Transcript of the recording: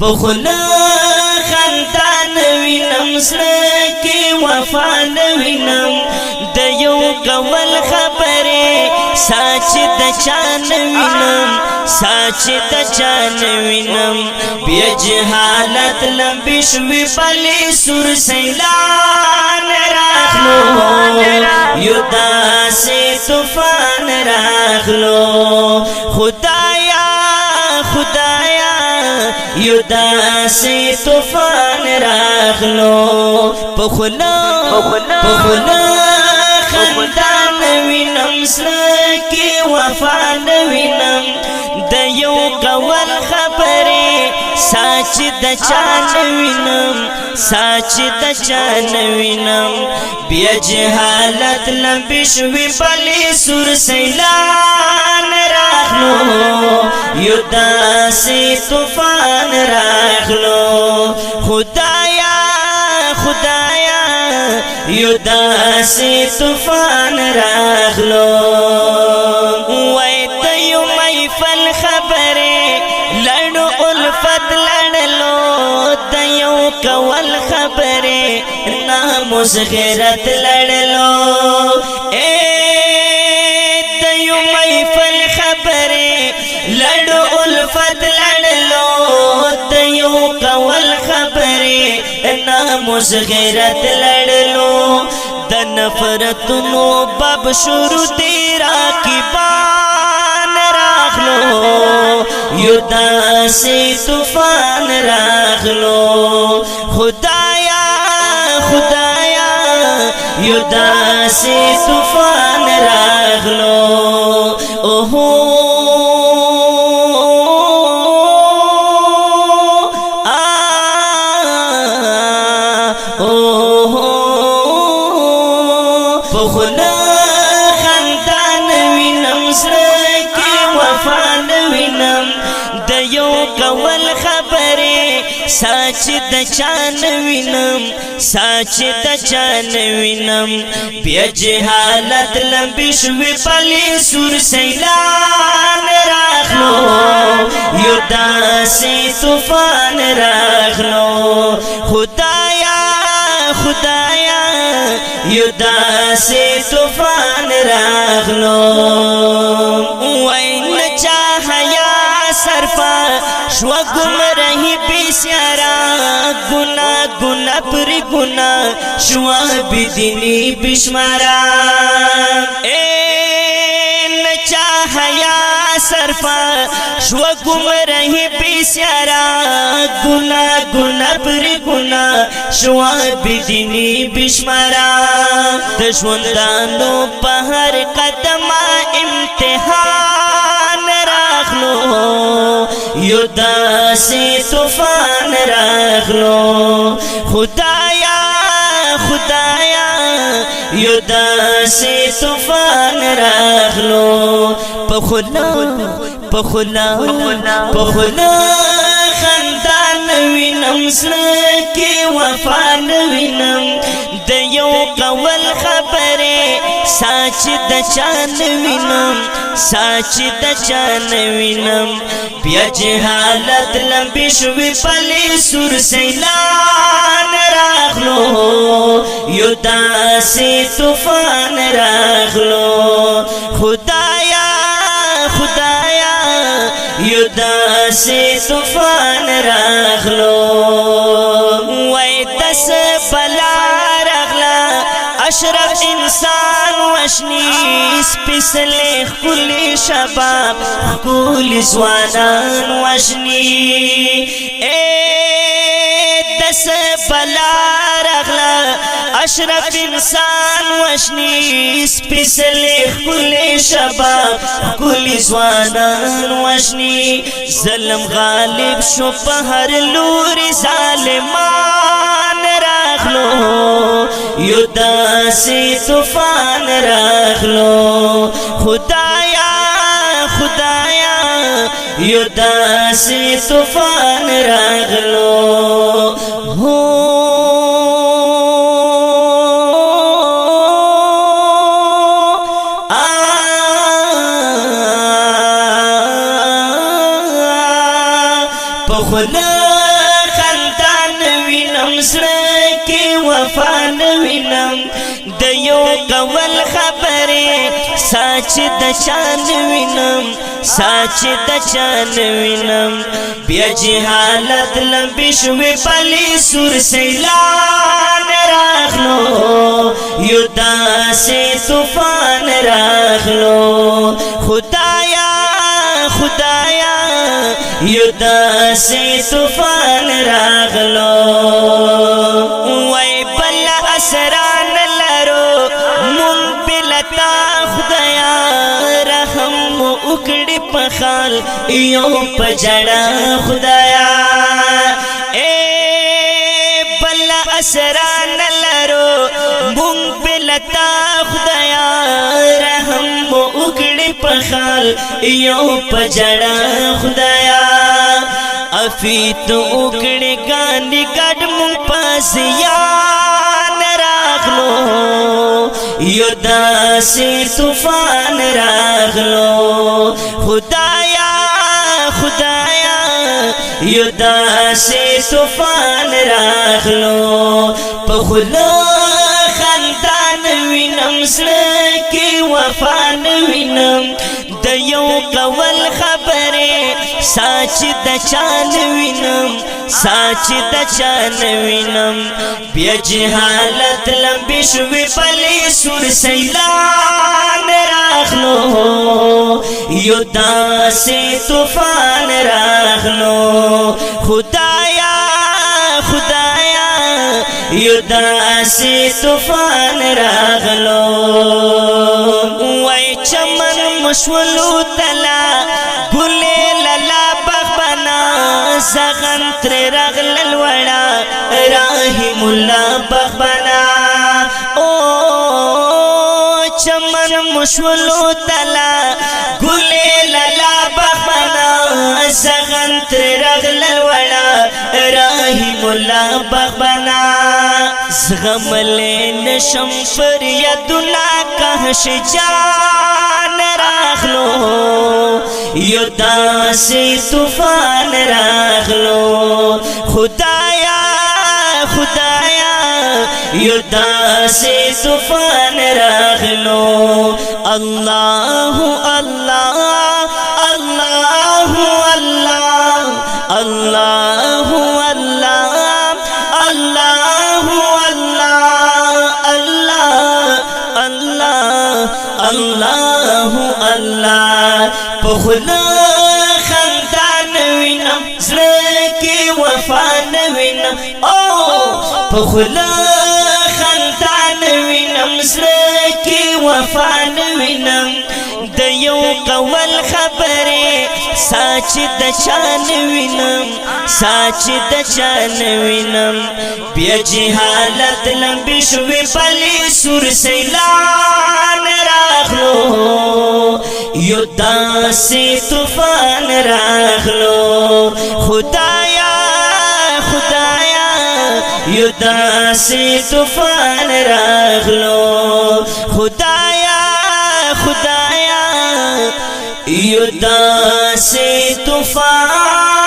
پخلا خندان وینم زړه کې وفا نوینم د یو کول خبره ساچ د چان وینم ساچ د چان وینم بیا جهالت لمبی شوی بلی سور سیلان راخلو یو داسې طوفان راخلو خدایا خدایا یو داسې طوفان راخلو پخلا خندان وینم زړه کې وفا نوینم د یو قول خبره ساچ د چان وینم ساچ د چان وینم بیا جهالت لمبی شوی بلی سور سیلان راخلو یو داسې طوفان راخلو خدایا خدایا یو داسې طوفان راخلو وای ته یو محفل خبره لړو الفت لړلو د یو کول خبره ناموس غیرت لړلو د یو محفل خبره لړو الفت لړلو د یو کول خبره ناموس غیرت لړلو د نفرتونو باب شروع دی راکبان راخلو یو داسې طوفان راخلو خدایا خدایا یو داسې طوفان راخلو اوهو پخلا خندان وینم زړه کې وفا نوینم د یو کول خبره ساچ د چان وینم ساچ د چان وینم بیا جهالت لمبی شوی بلی سور سیلان راخلو یو داسې طوفان راخلو خدایا خدایا یو داسې طوفان راغلو وای نچا حیا صرفا شو گمرهی بسیارا گنا گنا پر گنا شو بدینی بشمارا نچا حیا صرفا شو گمرهی بسیارا گنا گنا پر گنا شو بدینی بشمارا دشوندانو په هر قدم امتحان راخلو یو داسې طوفان راخلو خدایا خدایا یو داسې طوفان راخلو پخلا خندان وینم زړه کې وفا نوینم د یو قول خبره ساچ د چان وینم ساچ د چان وینم بیا جهالت لمبی شوی بلی سور سیلان راخلو یو داسې طوفان راخلو خدایا خدایا یو داسې طوفان راخلو وای دس بلا راغلا اشرف انسان وشنی سپیسلی خکلی شباب خکلی زوانان وشنی دس بلا راغلا اشرف انسان وشنی سپیسلی خکلی شباب خکلی زوانان وشنی ظلم غالب شو په هر لوري ظالمان راخلو یو داسې طوفان راخلو خدایا خدایا یو داسې طوفان راغلو پخلا وینم زړه کې وفا نه وینم د یو کول خبرې ساچ د چان وینم ساچ د چان وینم بیا جهالت لمبي شوې پلي سور سیلان راغلو یو داسې طوفان راغلو خدایا خدایا یو داسې طوفان راغلو وای بل اسران لرو مون بلتا خدایا رحم وکړي په خال یو پجړه خدایا اے بل اسران لرو مون بلتا خدایا رحم وکړي په خال یو پجړه خدایا افیت وکړي ګاندې ګډ مون پاسيان راغلو یو داسې طوفان راغلو خدایا خدایا یو داسې طوفان راغلو په خوله خندان وینم زړه کې وفا نه وینم د یو کول خبرې ساچ د چان وینم ساچ د چان وینم بیا جهالت لمبي شوې پلي سور سیلان راغلو یو داسې طوفان راغلو خدایا خدایا یو داسې طوفان راغلو وای چمن مشولو تلا ګلې لالا بغبنا زغن تر رغل الوڑا رحم الله بغبنا او چمن مشولو تلا ګلې لالا بغبنا زغن تر رغل الوڑا رحم الله بغبنا زغمل نشم پر یدنا کهش جان راغلو یو داسې طوفان راغلو خدایا خدایا یو داسې طوفان راغلو الله الله الله الله الله الله الله الله الله الله پخلا خندان وینم زړه کې وفا نه وینم او پخلا خندان وینم زړه کې وفا نه وینم د یو قول خبرې ساچ د چان وینم ساچ د چان وینم بیا جهالت لمبي شوې پلي سور سیلان راغلو یو داسې طوفان راغلو خدایا خدایا یو داسې طوفان راغلو خدایا خدایا یو داسې طوفان